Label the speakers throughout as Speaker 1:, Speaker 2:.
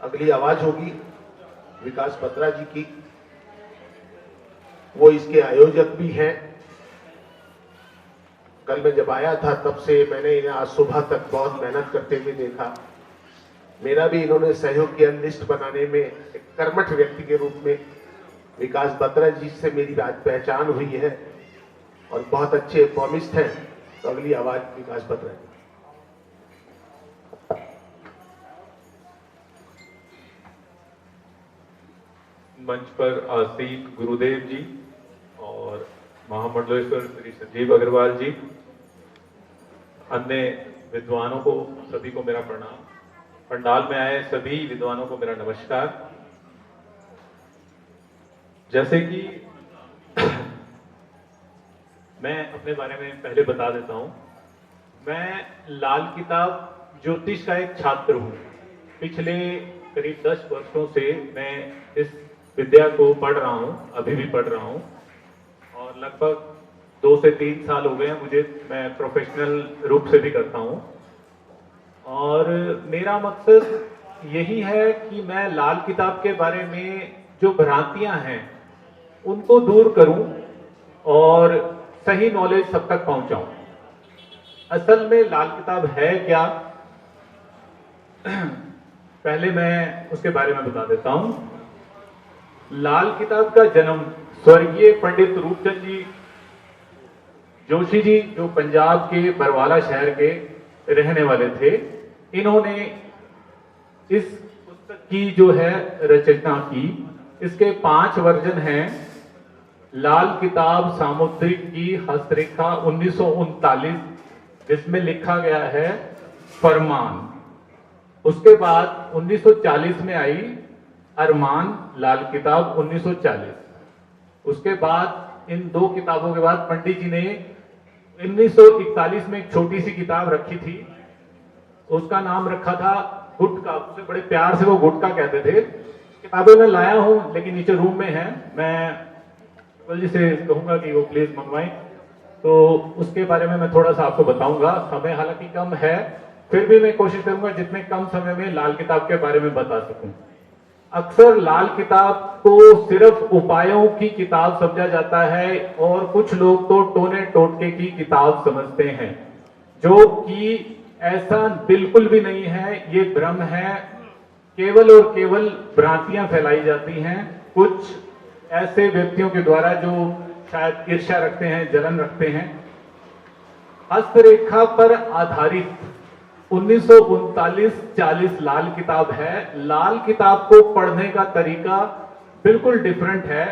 Speaker 1: अगली आवाज होगी विकास बत्रा जी की। वो इसके आयोजक भी हैं। कल मैं जब आया था तब से मैंने इन्हें आज सुबह तक बहुत मेहनत करते हुए देखा। मेरा भी इन्होंने सहयोग किया लिस्ट बनाने में। एक कर्मठ व्यक्ति के रूप में विकास बत्रा जी से मेरी आज पहचान हुई है और बहुत अच्छे कॉमिस्ट हैं। तो अगली आवाज विकास बत्रा जी।
Speaker 2: मंच पर आसीन गुरुदेव जी और महामंडलेश्वर श्री संजीव अग्रवाल जी, अन्य विद्वानों को सभी को मेरा प्रणाम। पंडाल में आए सभी विद्वानों को मेरा नमस्कार। जैसे कि मैं अपने बारे में पहले बता देता हूं। मैं लाल किताब ज्योतिष का एक छात्र हूं। पिछले करीब 10 वर्षों से मैं इस विद्या को पढ़ रहा हूं, अभी भी पढ़ रहा हूं और लगभग 2 से 3 साल हो गए हैं मुझे। मैं प्रोफेशनल रूप से भी करता हूं और मेरा मकसद यही है कि मैं लाल किताब के बारे में जो भ्रांतियां हैं उनको दूर करूं और सही नॉलेज सब तक पहुंचाऊं। असल में लाल किताब है क्या, पहले मैं उसके बारे में बता देता हूं। लाल किताब का जन्म स्वर्गीय पंडित रूपचंद जी जोशी जी, जो पंजाब के बरवाला शहर के रहने वाले थे, इन्होंने इस पुस्तक की जो है रचना की। इसके 5 वर्जन हैं। लाल किताब सामुद्रिक की हस्तरेखा 1939, जिसमें लिखा गया है फरमान। उसके बाद 1940 में आई अरमान लाल किताब 1940। उसके बाद इन 2 किताबों के बाद पंडित जी ने 1941 में एक छोटी सी किताब रखी थी, उसका नाम रखा था गुटका। उसे बड़े प्यार से वो गुटका कहते थे। किताबें मैं लाया हूं लेकिन नीचे रूम में है, मैं जी से कहूंगा कि वो प्लीज मंगवाएं। तो उसके बारे में मैं थोड़ा सा आपको बताऊंगा। समय हालांकि कम है, फिर भी मैं कोशिश करूंगा जितने कम समय में लाल किताब के बारे में बता सकूं। अक्सर लाल किताब को सिर्फ उपायों की किताब समझा जाता है और कुछ लोग तो टोने टोटके की किताब समझते हैं, जो कि ऐसा बिल्कुल भी नहीं है। ये भ्रम है। केवल और केवल भ्रांतियां फैलाई जाती हैं कुछ ऐसे व्यक्तियों के द्वारा जो शायद ईर्ष्या रखते हैं, जलन रखते हैं। हस्तरेखा पर आधारित 1939-40 लाल किताब है। लाल किताब को पढ़ने का तरीका बिल्कुल डिफरेंट है।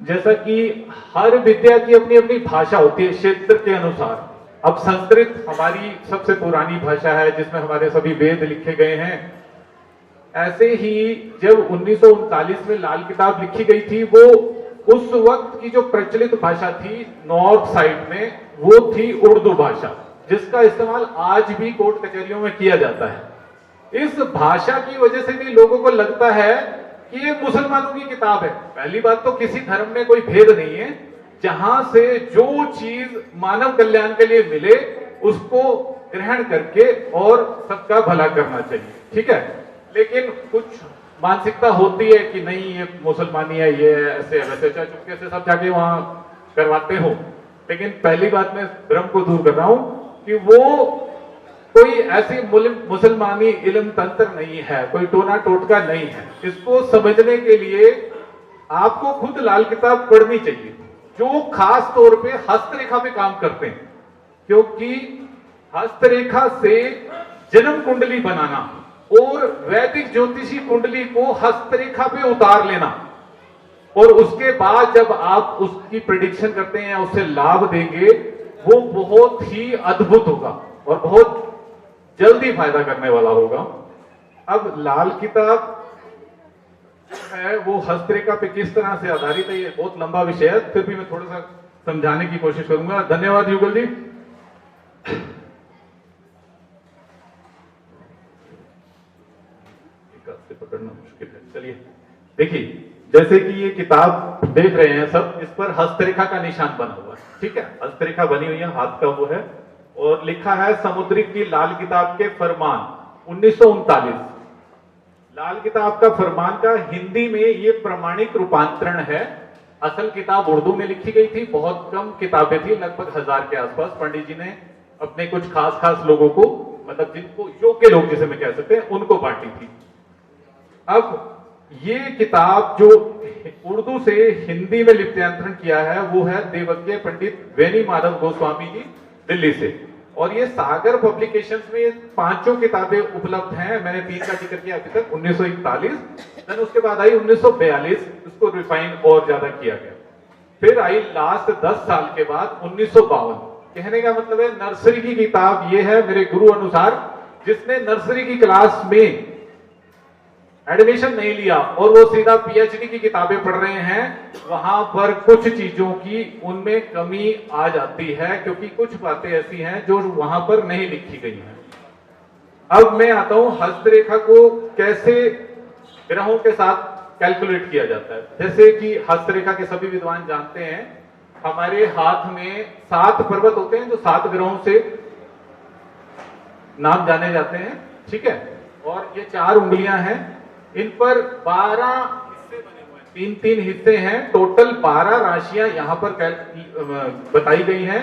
Speaker 2: जैसा कि हर विद्या की अपनी अपनी भाषा होती है क्षेत्र के अनुसार। अब संस्कृत हमारी सबसे पुरानी भाषा है, जिसमें हमारे सभी वेद लिखे गए हैं। ऐसे ही जब 1939 में लाल किताब लिखी गई थी, वो उस वक्त की जो प्रचलित भाषा थी नॉर्थ साइड में, वो थी उर्दू भाषा, जिसका इस्तेमाल आज भी कोर्ट कचहरियों में किया जाता है। इस भाषा की वजह से भी लोगों को लगता है कि ये मुसलमानों की किताब है। पहली बात तो किसी धर्म में कोई भेद नहीं है। जहां से जो चीज मानव कल्याण के लिए मिले उसको ग्रहण करके और सबका भला करना चाहिए, ठीक है। लेकिन कुछ मानसिकता होती है कि नहीं ये मुसलमानी है, ये ऐसे वैसे, चाहे चुपके से सब जाके वहां करवाते हो। लेकिन पहली बात मैं भ्रम को दूर कर रहा हूं कि वो कोई ऐसी मुसलमानी इल्म तंत्र नहीं है, कोई टोना टोटका नहीं है। इसको समझने के लिए आपको खुद लाल किताब पढ़नी चाहिए, जो खास तौर पे हस्तरेखा पे काम करते हैं। क्योंकि हस्तरेखा से जन्म कुंडली बनाना और वैदिक ज्योतिषी कुंडली को हस्तरेखा पे उतार लेना और उसके बाद जब आप उसकी प्रेडिक्शन करते हैं, उससे लाभ देंगे, वो बहुत ही अद्भुत होगा और बहुत जल्दी फायदा करने वाला होगा। अब लाल किताब है वो हस्तरेखा पे किस तरह से आधारित है, ये बहुत लंबा विषय है, फिर भी मैं थोड़ा सा समझाने की कोशिश करूंगा। धन्यवाद युगल जी। से पकड़ना मुश्किल है। चलिए देखिए, जैसे कि ये किताब देख रहे हैं सब, इस पर हस्तरेखा का निशान बना हुआ है, ठीक है। हस्तरेखा बनी हुई है, हाथ का वो है और लिखा है समुद्रिक की लाल किताब के फरमान 1939। लाल किताब का फरमान का हिंदी में ये प्रमाणिक रूपांतरण है। असल किताब उर्दू में लिखी गई थी, बहुत कम किताबें थी, लगभग 1000 के आसपास। पंडित जी ने अपने कुछ खास खास लोगों को, मतलब जिनको योग्य लोग जिसे मैं कह सकते हैं, उनको बांटी थी। अब ये किताब जो उर्दू से हिंदी में लिप्यंतरण किया है वो है देवज्ञ पंडित वेणी माधव गोस्वामी जी, दिल्ली से। और ये सागर पब्लिकेशंस में ये 5 किताबें उपलब्ध हैं। मैंने 3 का जिक्र किया अभी तक, 1941, देन उसके बाद आई 1942, उसको रिफाइन और ज्यादा किया गया। फिर आई लास्ट 10 साल के बाद 1952। कहने का मतलब है नर्सरी की किताब ये है मेरे गुरु अनुसार, जिसने नर्सरी की क्लास में एडमिशन नहीं लिया और वो सीधा पीएचडी की किताबें पढ़ रहे हैं, वहां पर कुछ चीजों की उनमें कमी आ जाती है, क्योंकि कुछ बातें ऐसी हैं जो वहां पर नहीं लिखी गई हैं। अब मैं आता हूं हस्तरेखा को कैसे ग्रहों के साथ कैलकुलेट किया जाता है। जैसे कि हस्तरेखा के सभी विद्वान जानते हैं, हमारे हाथ में 7 पर्वत होते हैं जो 7 ग्रहों से नाम जाने जाते हैं, ठीक है। और ये 4 उंगलियां हैं, इन पर 12 हिस्से बने हुए हैं, 3-3 हिस्से हैं, टोटल 12 राशियां यहां पर बताई गई हैं।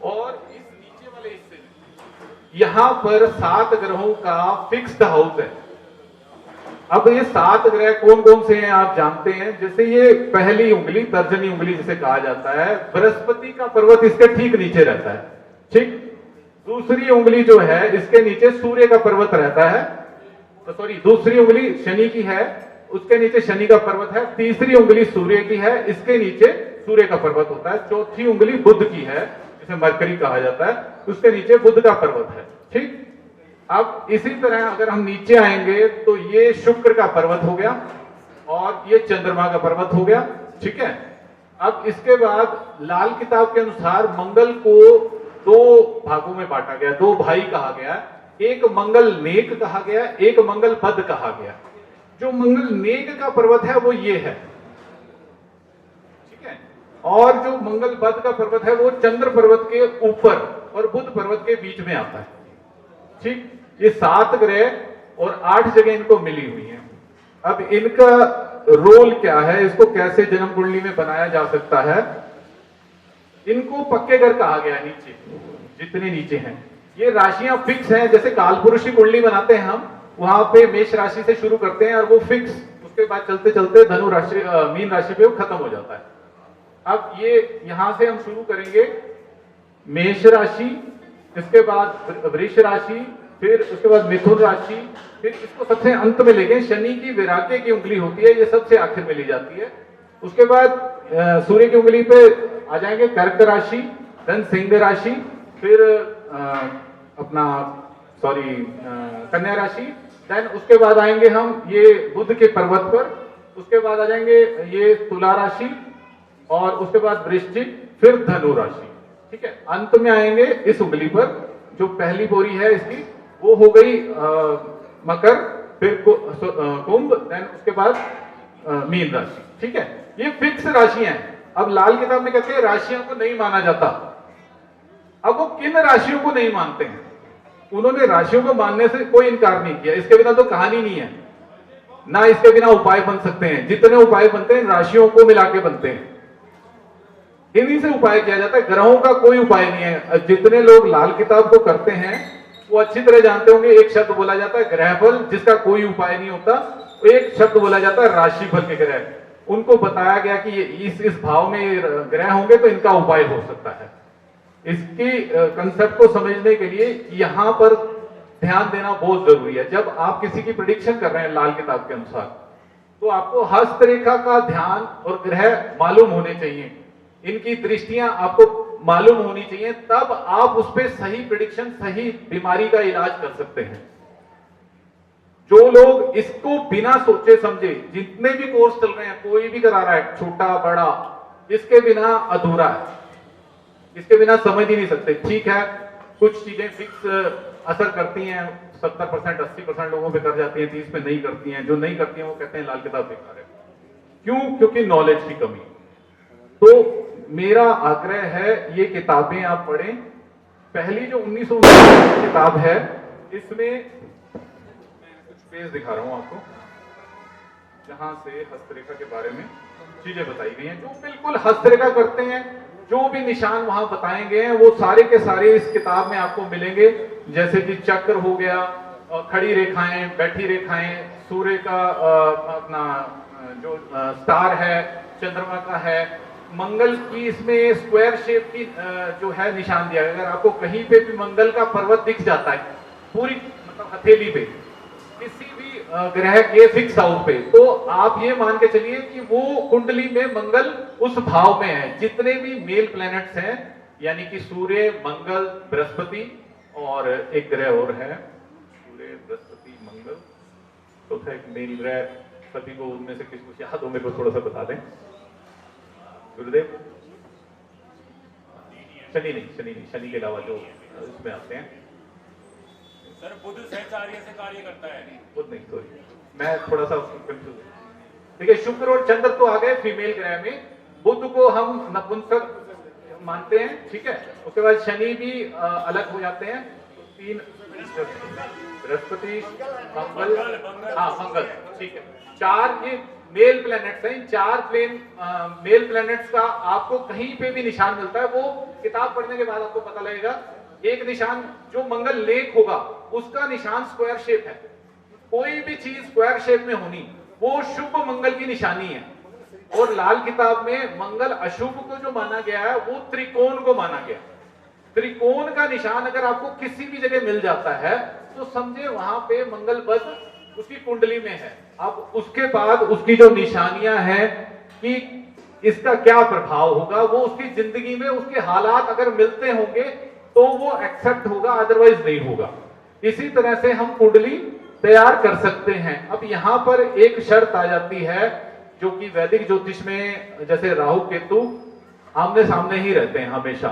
Speaker 2: और इस नीचे वाले हिस्से में यहां पर 7 ग्रहों का फिक्स्ड हाउस है। अब ये 7 ग्रह कौन कौन से हैं आप जानते हैं। जैसे ये पहली उंगली, तर्जनी उंगली जिसे कहा जाता है, बृहस्पति का पर्वत इसके ठीक नीचे रहता है, ठीक। दूसरी उंगली जो है इसके नीचे सूर्य का पर्वत रहता है, सॉरी, दूसरी उंगली शनि की है, उसके नीचे शनि का पर्वत है। तीसरी उंगली सूर्य की है, इसके नीचे सूर्य का पर्वत होता है। चौथी उंगली बुध की है, जिसे मरकरी कहा जाता है, उसके नीचे बुध का पर्वत है, ठीक। अब इसी तरह अगर हम नीचे आएंगे तो ये शुक्र का पर्वत हो गया और ये चंद्रमा का पर्वत हो गया, ठीक है। अब इसके बाद लाल किताब के अनुसार मंगल को 2 भागों में बांटा गया, 2 भाई कहा गया। एक मंगल नेक कहा गया, एक मंगल बद कहा गया। जो मंगल नेक का पर्वत है वो ये है, ठीक है। और जो मंगल बद का पर्वत है वो चंद्र पर्वत के ऊपर और बुध पर्वत के बीच में आता है, ठीक। ये 7 ग्रह और 8 जगह इनको मिली हुई है। अब इनका रोल क्या है, इसको कैसे जन्म कुंडली में बनाया जा सकता है। इनको पक्के घर कहा गया, नीचे जितने नीचे हैं ये राशियां फिक्स हैं। जैसे कालपुरुष की कुंडली बनाते हैं हम, वहां पे मेष राशि से शुरू करते हैं और वो फिक्स, उसके बाद चलते चलते धनु राशि, मीन राशि पे वो खत्म हो जाता है। अब ये यहां से हम शुरू करेंगे मेष राशि, इसके बाद वृष राशि, फिर उसके बाद मिथुन राशि, फिर इसको सबसे अंत में लेंगे। शनि की विराग्य की उंगली होती है, ये सबसे आखिर में ली जाती है। उसके बाद सूर्य की उंगली पे आ जाएंगे कर्क राशि, देन सिंह राशि, फिर अपना कन्या राशि, देन उसके बाद आएंगे हम ये बुध के पर्वत पर, उसके बाद आ जाएंगे ये तुला राशि, और उसके बाद वृश्चिक, फिर धनु राशि, ठीक है। अंत में आएंगे इस उंगली पर, जो पहली बोरी है इसकी, वो हो गई मकर, फिर कुंभ, देन उसके बाद मीन राशि, ठीक है। ये फिक्स राशियां हैं। अब लाल किताब में कहते हैं राशियों को नहीं माना जाता। अब वो किन राशियों को नहीं मानते हैं? उन्होंने राशियों को मानने से कोई इनकार नहीं किया, इसके बिना तो कहानी नहीं है ना, इसके बिना उपाय बन सकते हैं। जितने उपाय बनते हैं राशियों को मिला के बनते हैं, इन्हीं से उपाय किया जाता है, ग्रहों का कोई उपाय नहीं है। जितने लोग लाल किताब को करते हैं वो अच्छी तरह जानते होंगे, एक शब्द बोला जाता है ग्रहफल, जिसका कोई उपाय नहीं होता। एक शब्द बोला जाता है राशिफल के ग्रह। उनको बताया गया कि ये इस भाव में ग्रह होंगे तो इनका उपाय हो सकता है। इसकी कंसेप्ट को समझने के लिए यहां पर ध्यान देना बहुत जरूरी है। जब आप किसी की प्रेडिक्शन कर रहे हैं लाल किताब के अनुसार, तो आपको हस्तरेखा का ध्यान और ग्रह मालूम होने चाहिए, इनकी दृष्टियां आपको मालूम होनी चाहिए, तब आप उस पर सही प्रेडिक्शन, सही बीमारी का इलाज कर सकते हैं। जो लोग इसको बिना सोचे समझे, जितने भी कोर्स चल रहे हैं, कोई भी करा रहा है, छोटा बड़ा, इसके बिना अधूरा है, इसके बिना समझ ही नहीं सकते। ठीक है, कुछ चीजें फिक्स असर करती हैं, 70% 80% लोगों पे कर जाती हैं, 30 पे नहीं करती हैं। जो नहीं करती हैं वो कहते हैं लाल किताब बेकार है। क्यों? क्योंकि नॉलेज की कमी। तो मेरा आग्रह है ये किताबें आप पढ़ें। पहली जो 1919 की किताब है, इसमें मैं कुछ पेज दिखा रहा हूं आपको। जहाँ से हस्तरेखा के बारे में चीजें बताई गई हैं, जो बिल्कुल हस्तरेखा करते हैं, जो भी निशान वहां बताए गए हैं वो सारे के सारे इस किताब में आपको मिलेंगे। जैसे कि चक्र हो गया, खड़ी रेखाएं, बैठी रेखाएं, सूर्य का अपना जो स्टार है, चंद्रमा का है, मंगल की इसमें स्क्वायर शेप की जो है निशान दिया है। अगर आपको कहीं पे भी मंगल का पर्वत दिख जाता है पूरी मतलब हथेली पे, किसी भी ग्रह के फिक्स हाउस पे, तो आप ये मान के चलिए कि वो कुंडली में मंगल उस भाव में है। जितने भी मेल प्लैनेट्स हैं, यानी कि सूर्य, मंगल, बृहस्पति और एक ग्रह और है, सूर्य, बृहस्पति, मंगल, तो था एक मेल ग्रह, सभी को उनमें से किसी याद हो मेरे को थोड़ा सा बता दें। गुरुदेव, शनि के अलावा जो इसमें आते हैं
Speaker 3: सर, बुध सहचार्य से कार्य करता है।
Speaker 2: बुध नहीं, सॉरी, मैं थोड़ा सा कंफ्यूज। देखिए, शुक्र और चंद्र तो आ गए फीमेल ग्रह में, बुध को हम नपुंसक मानते हैं, ठीक है। उसके बाद शनि भी अलग हो जाते हैं, तीन, बृहस्पति, मंगल, हाँ मंगल, ठीक है। चार ये मेल प्लैनेट्स हैं। चार मेल प्लैनेट्स का आपको कहीं पे भी निशान मिलता है, वो किताब पढ़ने के बाद आपको पता लगेगा। एक निशान जो मंगल लेख होगा उसका निशान स्क्वायर शेप है। कोई भी चीज स्क्वायर शेप में होनी वो शुभ मंगल की निशानी है। और लाल किताब में मंगल अशुभ को जो माना गया है वो त्रिकोण को माना गया। त्रिकोण का निशान अगर आपको किसी भी जगह मिल जाता है तो समझे वहां पे मंगल बस उसकी कुंडली में है। अब उसके बाद उसकी जो निशानियां हैं कि इसका क्या प्रभाव होगा, वो उसकी जिंदगी में उसके हालात अगर मिलते होंगे तो वो एक्सेप्ट होगा, अदरवाइज नहीं होगा। इसी तरह से हम कुंडली तैयार कर सकते हैं। अब यहां पर एक शर्त आ जाती है जो कि वैदिक ज्योतिष में, जैसे राहु केतु आमने सामने ही रहते हैं हमेशा,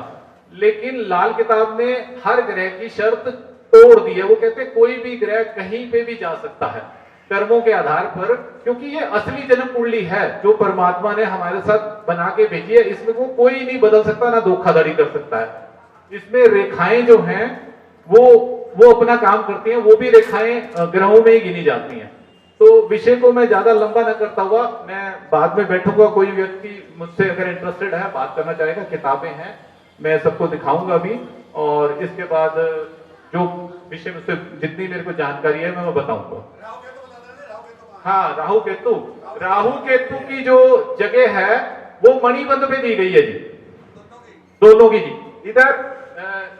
Speaker 2: लेकिन लाल किताब ने हर ग्रह की शर्त तोड़ दी है। वो कहते हैं कोई भी ग्रह कहीं पे भी जा सकता है कर्मों के आधार पर, क्योंकि ये असली जन्म कुंडली है जो परमात्मा ने हमारे साथ बना के भेजी है। इसमें वो कोई नहीं बदल सकता, ना धोखाधड़ी कर सकता है। इसमें रेखाएं जो हैं वो अपना काम करती हैं, वो भी रेखाएं ग्रहों में ही गिनी जाती हैं। तो विषय को मैं ज्यादा लंबा न करता हुआ मैं बाद में बैठूंगा। कोई व्यक्ति मुझसे अगर इंटरेस्टेड है, बात करना चाहेगा, किताबें हैं, मैं सबको दिखाऊंगा अभी। और इसके बाद जो विषय मुझसे जितनी मेरे को जानकारी है मैं बताऊंगा। हाँ, राहु केतु की जो जगह है वो मणिबंध पे दी गई है जी, दोनों की जी। इधर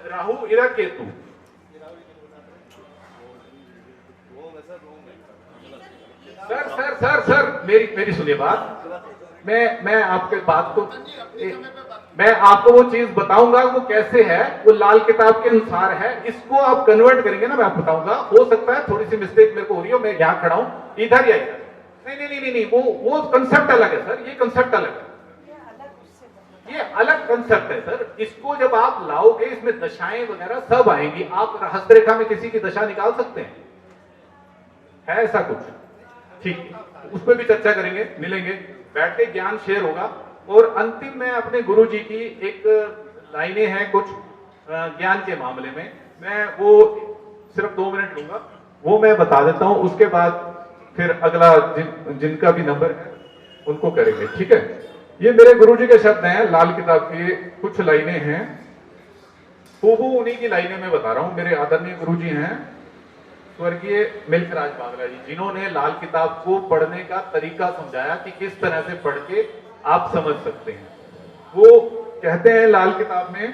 Speaker 2: राहु, इधर केतु। सर मेरी सुनिए बात। मैं आपके बात को मैं आपको वो चीज बताऊंगा वो कैसे है, वो लाल किताब के अनुसार है। इसको आप कन्वर्ट करेंगे ना, मैं आपको बताऊंगा। हो सकता है थोड़ी सी मिस्टेक मेरे को हो रही हो, मैं यहां खड़ा हूं, इधर या इधर। नहीं, वो कंसेप्ट अलग है सर, ये कंसेप्ट अलग है, ये अलग कंसेप्ट है सर। इसको जब आप लाओगे इसमें दशाएं वगैरह सब आएंगी। आप हस्तरेखा में किसी की दशा निकाल सकते हैं, है ऐसा कुछ? ठीक है, उस पर भी चर्चा करेंगे, मिलेंगे, बैठ के ज्ञान शेयर होगा। और अंतिम में अपने गुरु जी की एक लाइनें हैं कुछ ज्ञान के मामले में, मैं वो सिर्फ 2 मिनट लूंगा, वो मैं बता देता हूं। उसके बाद फिर अगला जिनका भी नंबर है उनको करेंगे, ठीक है। ये मेरे गुरु जी के शब्द हैं, लाल किताब की कुछ लाइनें हैं, हूबहू उन्हीं की लाइनें मैं बता रहा हूं। मेरे आदरणीय गुरु जी हैं स्वर्गीय मिल्खराज बांगला जी, जिन्होंने लाल किताब को पढ़ने का तरीका समझाया कि किस तरह से पढ़ के आप समझ सकते हैं। वो कहते हैं लाल किताब में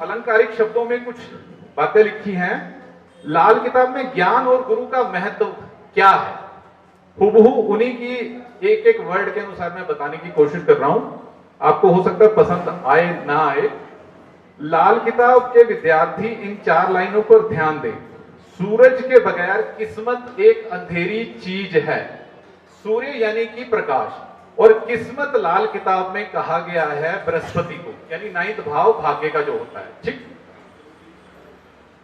Speaker 2: अलंकारिक शब्दों में कुछ बातें लिखी हैं। लाल किताब में ज्ञान और गुरु का महत्व क्या है, हूबहू उन्हीं की एक एक वर्ड के अनुसार मैं बताने की कोशिश कर रहा हूं। आपको हो सकता है पसंद आए ना आए। लाल किताब के विद्यार्थी इन 4 लाइनों पर ध्यान दें। सूरज के बगैर किस्मत एक अंधेरी चीज है। सूर्य यानी कि प्रकाश, और किस्मत लाल किताब में कहा गया है बृहस्पति को, यानी 9th भाव भाग्य का जो होता है, ठीक।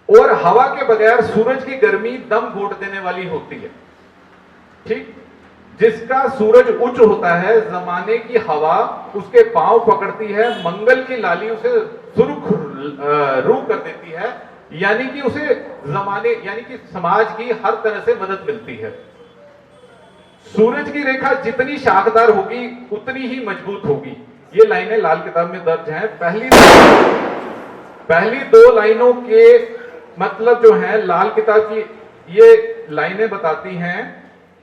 Speaker 2: और हवा के बगैर सूरज की गर्मी दम घोट देने वाली होती है, ठीक। जिसका सूरज उच्च होता है, जमाने की हवा उसके पांव पकड़ती है, मंगल की लाली उसे सुरुख रूह कर देती है, यानी कि उसे जमाने यानी कि समाज की हर तरह से मदद मिलती है। सूरज की रेखा जितनी शाखदार होगी उतनी ही मजबूत होगी। ये लाइनें लाल किताब में दर्ज हैं। पहली दो लाइनों के मतलब जो है लाल किताब की ये लाइनें बताती हैं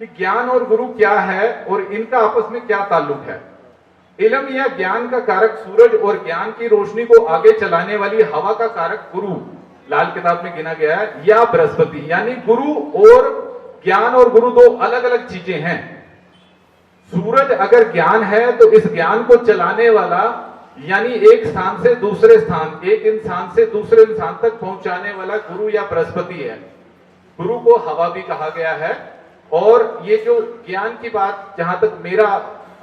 Speaker 2: कि ज्ञान और गुरु क्या है और इनका आपस में क्या ताल्लुक है। इल्म या ज्ञान का कारक सूरज और ज्ञान की रोशनी को आगे चलाने वाली हवा का कारक गुरु लाल किताब में गिना गया है, या बृहस्पति। यानी गुरु और ज्ञान और गुरु दो अलग अलग चीजें हैं। सूरज अगर ज्ञान है तो इस ज्ञान को चलाने वाला यानी एक स्थान से दूसरे स्थान, एक इंसान से दूसरे इंसान तक पहुंचाने वाला गुरु या बृहस्पति है। गुरु को हवा भी कहा गया है। और ये जो ज्ञान की बात जहां तक मेरा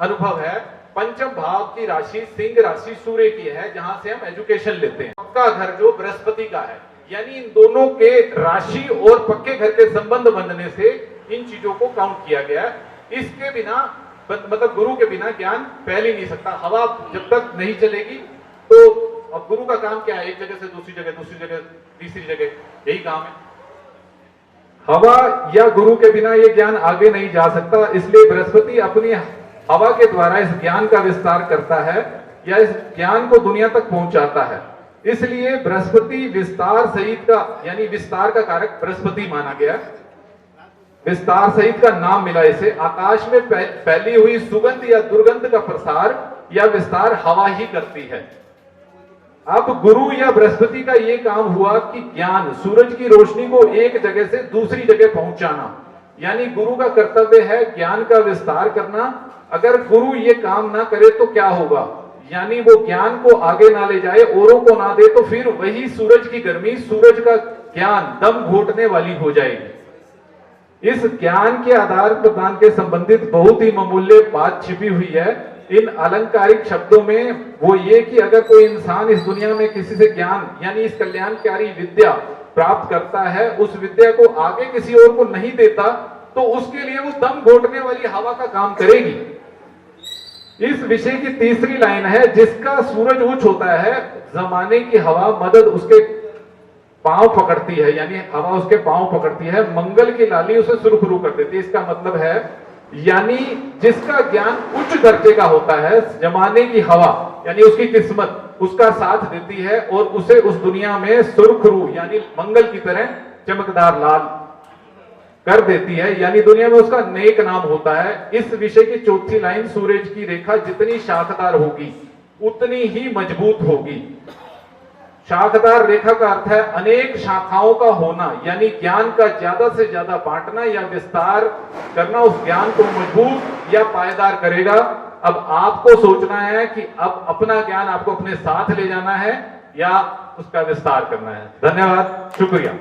Speaker 2: अनुभव है, पंचम भाव की राशि सिंह राशि सूर्य की है, जहां से हम एजुकेशन लेते हैं। पक्का घर जो बृहस्पति का है, यानी इन दोनों के राशि और पक्के घर के संबंध बनने से इन चीजों को काउंट किया गया है। इसके बिना मतलब गुरु के बिना ज्ञान फैल ही नहीं सकता। हवा जब तक नहीं चलेगी तो अब गुरु का काम क्या है? एक जगह से दूसरी जगह तीसरी जगह, यही काम है। हवा या गुरु के बिना ये ज्ञान आगे नहीं जा सकता। इसलिए बृहस्पति अपनी हवा के द्वारा इस ज्ञान का विस्तार करता है या इस ज्ञान को दुनिया तक पहुंचाता है। इसलिए बृहस्पति विस्तार सहित का यानी विस्तार का कारक बृहस्पति माना गया। विस्तार सहित का नाम मिला इसे। आकाश में फैली हुई सुगंध या दुर्गंध का प्रसार या विस्तार हवा ही करती है। अब गुरु या बृहस्पति का यह काम हुआ कि ज्ञान सूरज की रोशनी को एक जगह से दूसरी जगह पहुंचाना, यानी गुरु का कर्तव्य है ज्ञान का विस्तार करना। अगर गुरु ये काम ना करे तो क्या होगा? यानी वो ज्ञान को आगे ना ले जाए, औरों को ना दे, तो फिर वही सूरज की गर्मी, सूरज का ज्ञान दम घोटने वाली हो जाएगी। इस ज्ञान के आदान प्रदान के संबंधित बहुत ही अमूल्य बात छिपी हुई है इन अलंकारिक शब्दों में। वो ये कि अगर कोई इंसान इस दुनिया में किसी से ज्ञान यानी इस कल्याणकारी विद्या प्राप्त करता है, उस विद्या को आगे किसी और को नहीं देता, तो उसके लिए वो दम घोटने वाली हवा का काम करेगी। इस विषय की तीसरी लाइन है, जिसका सूरज उच्च होता है, जमाने की हवा मदद उसके पांव पकड़ती है, यानी हवा उसके पांव पकड़ती है, मंगल की लाली उसे सुरखरू कर देती है। इसका मतलब है यानी जिसका ज्ञान उच्च दर्जे का होता है, जमाने की हवा यानी उसकी किस्मत उसका साथ देती है और उसे उस दुनिया में सुरखरू यानी मंगल की तरह चमकदार लाल कर देती है, यानी दुनिया में उसका नेक नाम होता है। इस विषय की चौथी लाइन, सूरज की रेखा जितनी शाखदार होगी उतनी ही मजबूत होगी। शाखदार रेखा का अर्थ है अनेक शाखाओं का होना, यानी ज्ञान का ज्यादा से ज्यादा बांटना या विस्तार करना उस ज्ञान को मजबूत या पायदार करेगा। अब आपको सोचना है कि अब अपना ज्ञान आपको अपने साथ ले जाना है या उसका विस्तार करना है। धन्यवाद, शुक्रिया।